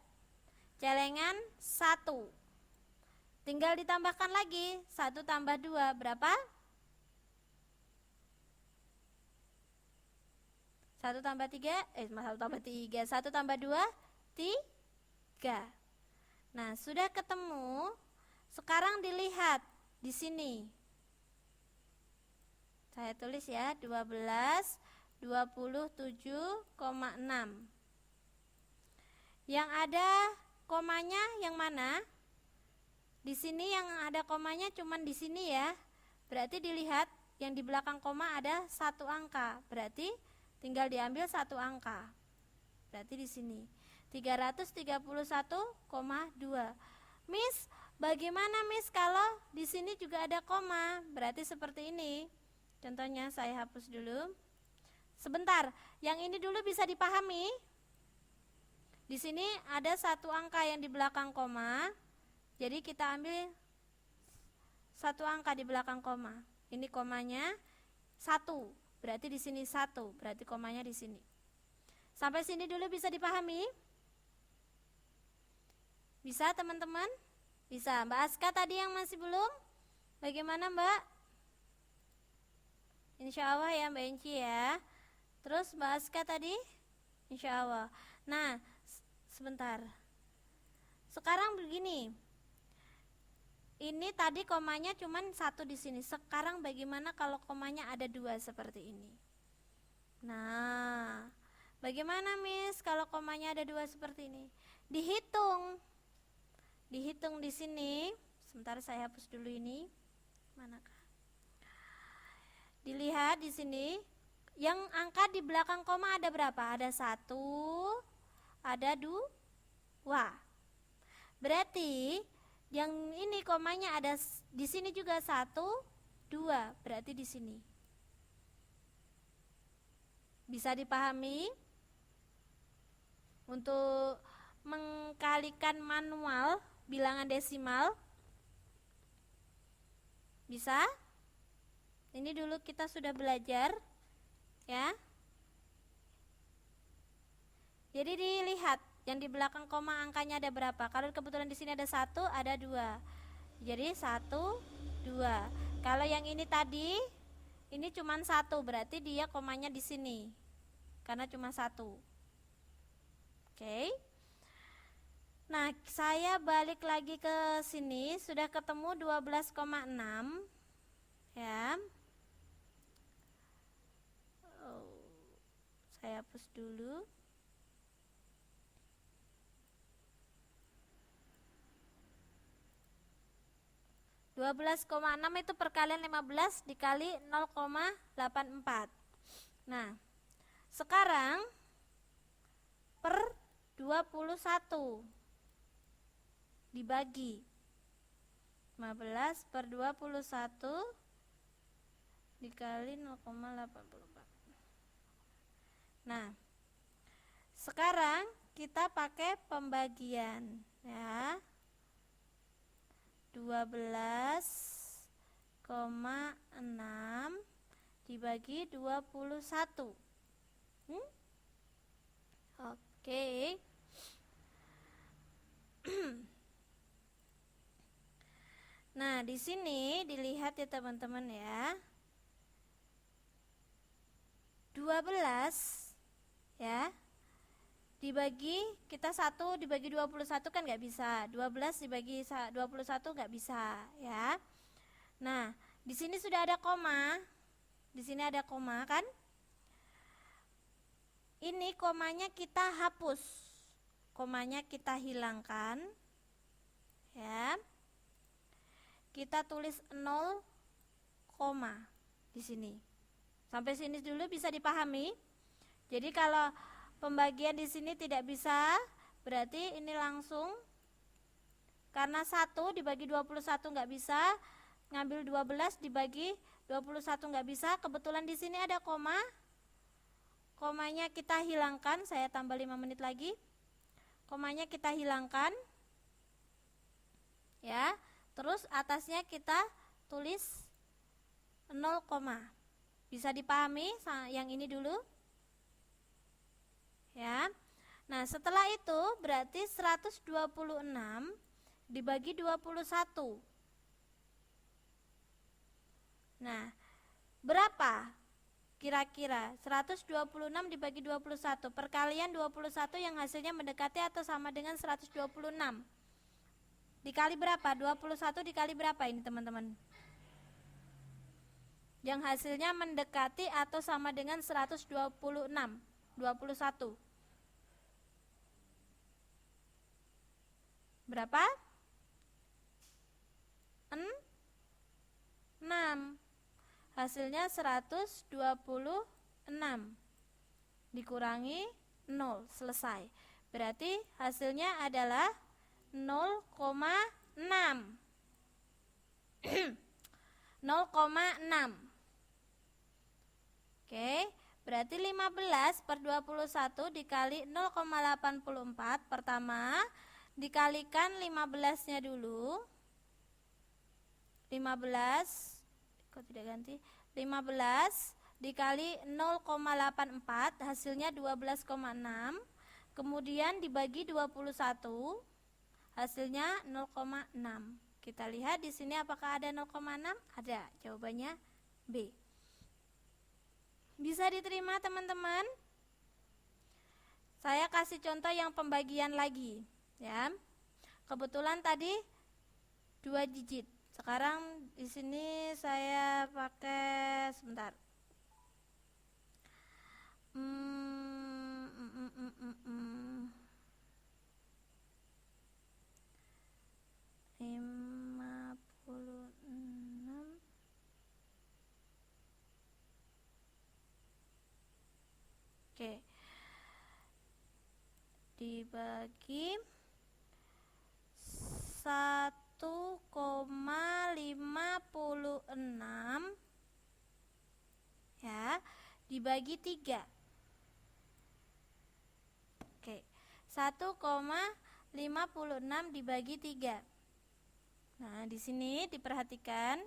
S1: Celengan 1. Tinggal ditambahkan lagi. 1 tambah 2 berapa? 1 tambah 3, 1 tambah 3, 1 tambah 2, 3. Nah, sudah ketemu. Sekarang dilihat di sini. Saya tulis ya, 12, 27,6. Yang ada komanya yang mana? Di sini yang ada komanya cuman di sini ya. Berarti dilihat yang di belakang koma ada 1 angka. Berarti tinggal diambil 1 angka. Berarti di sini 331,2. Miss, bagaimana Miss kalau di sini juga ada koma? Berarti seperti ini. Contohnya saya hapus dulu. Sebentar, yang ini dulu bisa dipahami. Di sini ada 1 angka yang di belakang koma. Jadi kita ambil 1 angka di belakang koma. Ini komanya 1. Berarti di sini 1, berarti komanya di sini. Sampai sini dulu bisa dipahami? Bisa teman-teman? Bisa. Mbak Aska tadi yang masih belum? Bagaimana Mbak? Insya Allah ya Mbak Enci ya. Terus Mbak Aska tadi? Insya Allah. Nah, sebentar. Sekarang begini. Ini tadi komanya cuma 1 di sini. Sekarang bagaimana kalau komanya ada 2 seperti ini? Nah, bagaimana Miss kalau komanya ada 2 seperti ini? Dihitung. Dihitung di sini. Sebentar saya hapus dulu ini. Manakah? Dilihat di sini. Yang angka di belakang koma ada berapa? Ada 1, ada 2. Berarti yang ini komanya ada di sini juga 1, 2, berarti di sini. Bisa dipahami? Untuk mengkalikan manual bilangan desimal. Bisa? Ini dulu kita sudah belajar ya. Jadi dilihat yang di belakang koma angkanya ada berapa. Kalau kebetulan di sini ada 1, ada 2. Jadi 1, 2. Kalau yang ini tadi, ini cuma 1, berarti dia komanya di sini. Karena cuma 1. Oke. Nah, saya balik lagi ke sini, sudah ketemu 12,6 ya. Saya hapus dulu. (12,6) itu perkalian 15 dikali 0,84. Nah, sekarang per 21 dibagi 15 per 21 dikali 0,84. Nah, sekarang kita pakai pembagian ya. 12,6 dibagi 21. Oke. Nah, di sini dilihat ya teman-teman ya. 12 ya. Dibagi kita 1 dibagi 21 kan nggak bisa. 12 dibagi 21 nggak bisa ya. Nah, di sini sudah ada koma. Di sini ada koma kan? Ini komanya kita hapus. Komanya kita hilangkan. Ya. Kita tulis 0, di sini. Sampai sini dulu bisa dipahami? Jadi kalau pembagian di sini tidak bisa, berarti ini langsung karena 1 dibagi 21 nggak bisa, ngambil 12 dibagi 21 nggak bisa, kebetulan di sini ada koma. Komanya kita hilangkan, saya tambah 5 menit lagi. Komanya kita hilangkan. Ya, terus atasnya kita tulis 0, bisa dipahami yang ini dulu? Ya. Nah, setelah itu berarti 126 dibagi 21. Nah, berapa kira-kira? 126 dibagi 21. Perkalian 21 yang hasilnya mendekati atau sama dengan 126. Dikali berapa? 21 dikali berapa ini teman-teman? Yang hasilnya mendekati atau sama dengan 126. 21. Berapa? 6. Hasilnya 126 dikurangi 0, selesai. Berarti hasilnya adalah 0,6. 0,6. Oke, berarti 15 per 21 dikali 0,84. Pertama dikalikan 15-nya dulu. 15, kok tidak ganti? 15 dikali 0,84 hasilnya 12,6. Kemudian dibagi 21 hasilnya 0,6. Kita lihat di sini apakah ada 0,6? Ada. Jawabannya B. Bisa diterima teman-teman? Saya kasih contoh yang pembagian lagi ya. Kebetulan tadi 2 digit. Sekarang di sini saya pakai sebentar. 56. Oke. Dibagi 1,56 ya, dibagi 3. Oke. 1,56 dibagi 3. Nah, di sini diperhatikan.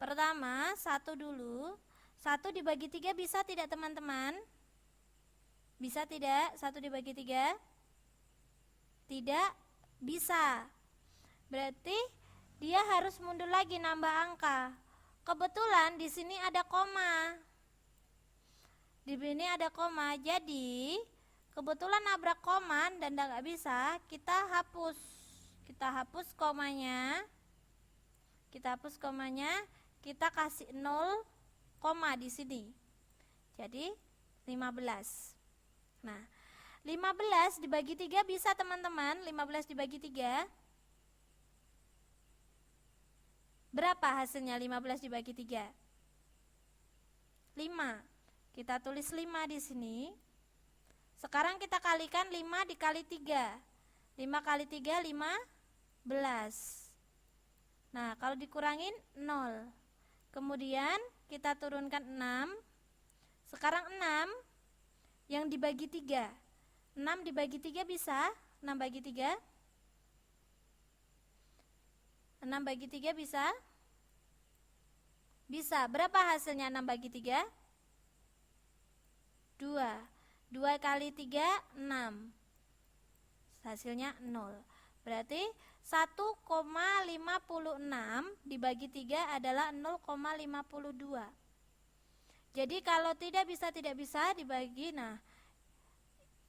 S1: Pertama, 1 dulu. 1 dibagi 3 bisa tidak teman-teman? Bisa tidak? 1 dibagi 3? Tidak bisa. Berarti dia harus mundur lagi nambah angka. Kebetulan di sini ada koma. Di sini ada koma. Jadi kebetulan nabrak koma dan nggak bisa, kita hapus. Kita hapus komanya. Kita kasih 0, di sini. Jadi 15. Nah, 15 dibagi 3 bisa teman-teman. 15 dibagi 3. Berapa hasilnya 15 dibagi 3? 5. Kita tulis 5 di sini. Sekarang kita kalikan 5 dikali 3. 5 kali 3, 15. Nah, kalau dikurangin 0. Kemudian kita turunkan 6. Sekarang 6 yang dibagi 3. 6 dibagi 3 bisa? 6 bagi 3? 6 bagi 3 bisa? Bisa. Berapa hasilnya 6 bagi 3? 2. 2 kali 3, 6. Hasilnya 0. Berarti 1,56 dibagi 3 adalah 0,52. Jadi kalau tidak bisa dibagi. Nah,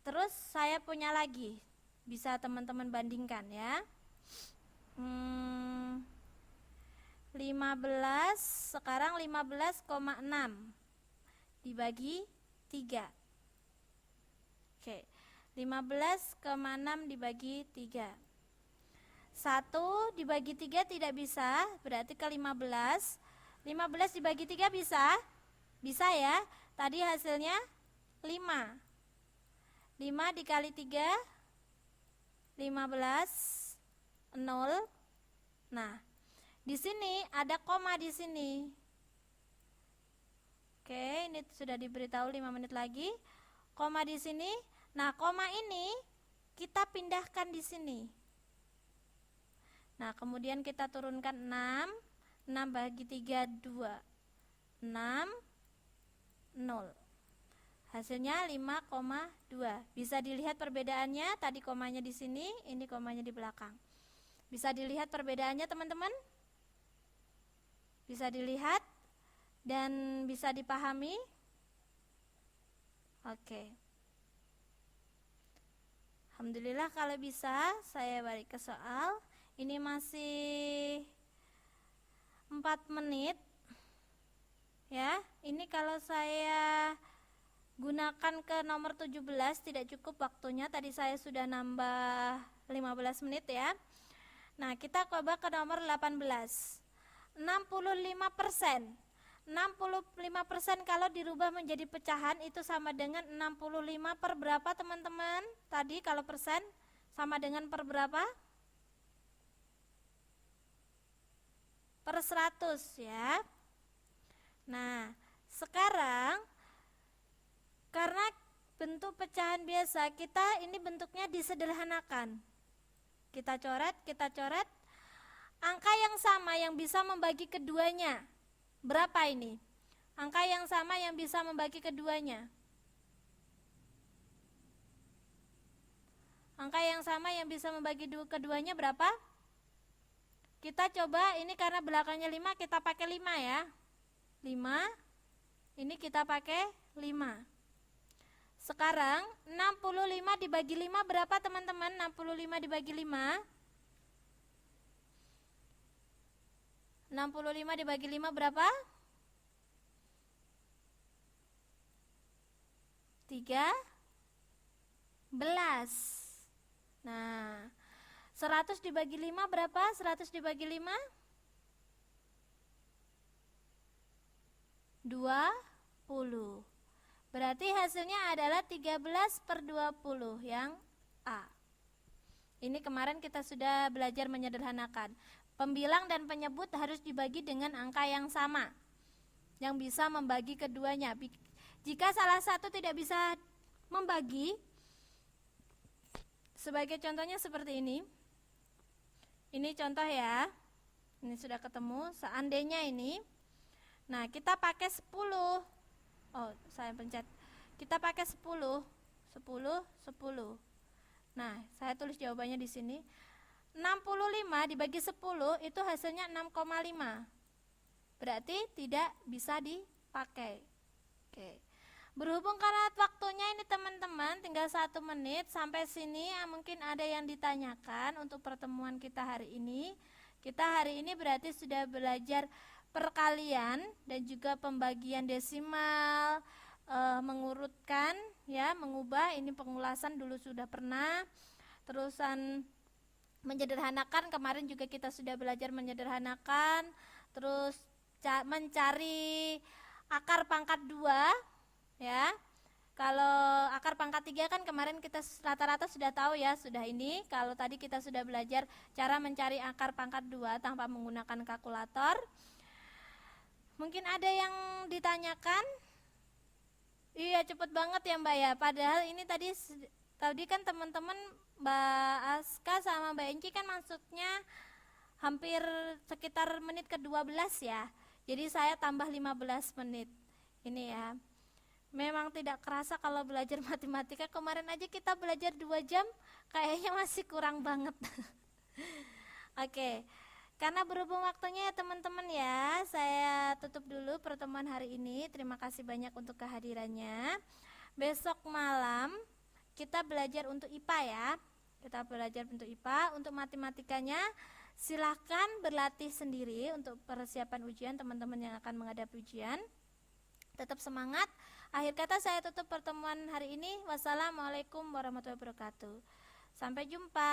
S1: terus saya punya lagi. Bisa teman-teman bandingkan ya. 15, sekarang 15,6 dibagi 3. Oke, 15,6 dibagi 3. 1 dibagi 3 tidak bisa, berarti ke 15. 15 dibagi 3 bisa? Bisa ya. Tadi hasilnya 5. 5 dikali 3, 15, 0. Nah, di sini ada koma di sini. Oke, ini sudah diberitahu 5 menit lagi. Koma di sini. Nah, koma ini kita pindahkan di sini. Nah, kemudian kita turunkan 6. 6 bagi 3, 2. 6, 0. Hasilnya 5,2. Bisa dilihat perbedaannya, tadi komanya di sini, ini komanya di belakang. Bisa dilihat perbedaannya teman-teman? Bisa dilihat dan bisa dipahami? Oke. Alhamdulillah kalau bisa. Saya balik ke soal. Ini masih 4 menit. Ya, ini kalau saya gunakan ke nomor 17 tidak cukup waktunya. Tadi saya sudah nambah 15 menit ya. Nah, kita coba ke nomor 18. 65%. 65% kalau dirubah menjadi pecahan itu sama dengan 65 per berapa teman-teman? Tadi kalau persen sama dengan per berapa? Per 100 ya. Nah, sekarang karena bentuk pecahan biasa, kita ini bentuknya disederhanakan. Kita coret. Angka yang sama yang bisa membagi keduanya. Berapa ini? Angka yang sama yang bisa membagi keduanya. Angka yang sama yang bisa membagi keduanya berapa? Kita coba, ini karena belakangnya 5, kita pakai 5 ya. 5, ini kita pakai 5. Sekarang 65 dibagi 5 berapa teman-teman? 65 dibagi 5. 65 dibagi 5 berapa? 13. Nah, 100 dibagi 5 berapa? 100 dibagi 5? 20. Berarti hasilnya adalah 13/20 yang A. Ini kemarin kita sudah belajar menyederhanakan. Pembilang dan penyebut harus dibagi dengan angka yang sama, yang bisa membagi keduanya. Jika salah satu tidak bisa membagi, sebagai contohnya seperti ini. Ini contoh ya. Ini sudah ketemu. Seandainya ini, nah kita pakai 10. Oh, saya pencet. Kita pakai 10. 10. Nah, saya tulis jawabannya di sini. 65 dibagi 10 itu hasilnya 6,5. Berarti tidak bisa dipakai. Oke. Berhubung karena waktunya ini teman-teman tinggal 1 menit sampai sini, mungkin ada yang ditanyakan untuk pertemuan kita hari ini. Kita hari ini berarti sudah belajar perkalian dan juga pembagian desimal, mengurutkan ya, mengubah, ini pengulasan dulu sudah pernah. Terusan menyederhanakan, kemarin juga kita sudah belajar menyederhanakan. Terus mencari akar pangkat 2 ya. Kalau akar pangkat 3 kan kemarin kita rata-rata sudah tahu ya, sudah ini. Kalau tadi kita sudah belajar cara mencari akar pangkat 2 tanpa menggunakan kalkulator. Mungkin ada yang ditanyakan? Iya, cepet banget ya Mbak ya. Padahal ini tadi Tadi kan teman-teman Mbak Aska sama Mbak Enci kan masuknya hampir sekitar menit ke-12 ya. Jadi saya tambah 15 menit. Ini ya. Memang tidak kerasa kalau belajar matematika. Kemarin aja kita belajar 2 jam, kayaknya masih kurang banget. Oke. Karena berhubung waktunya ya teman-teman ya, saya tutup dulu pertemuan hari ini. Terima kasih banyak untuk kehadirannya. Besok malam kita belajar untuk IPA ya. Kita belajar untuk IPA. Untuk matematikanya silahkan berlatih sendiri untuk persiapan ujian teman-teman yang akan menghadapi ujian. Tetap semangat. Akhir kata saya tutup pertemuan hari ini. Wassalamualaikum warahmatullahi wabarakatuh. Sampai jumpa.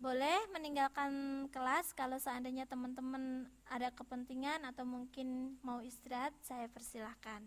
S1: Boleh meninggalkan kelas kalau seandainya teman-teman ada kepentingan atau mungkin mau istirahat, saya persilahkan.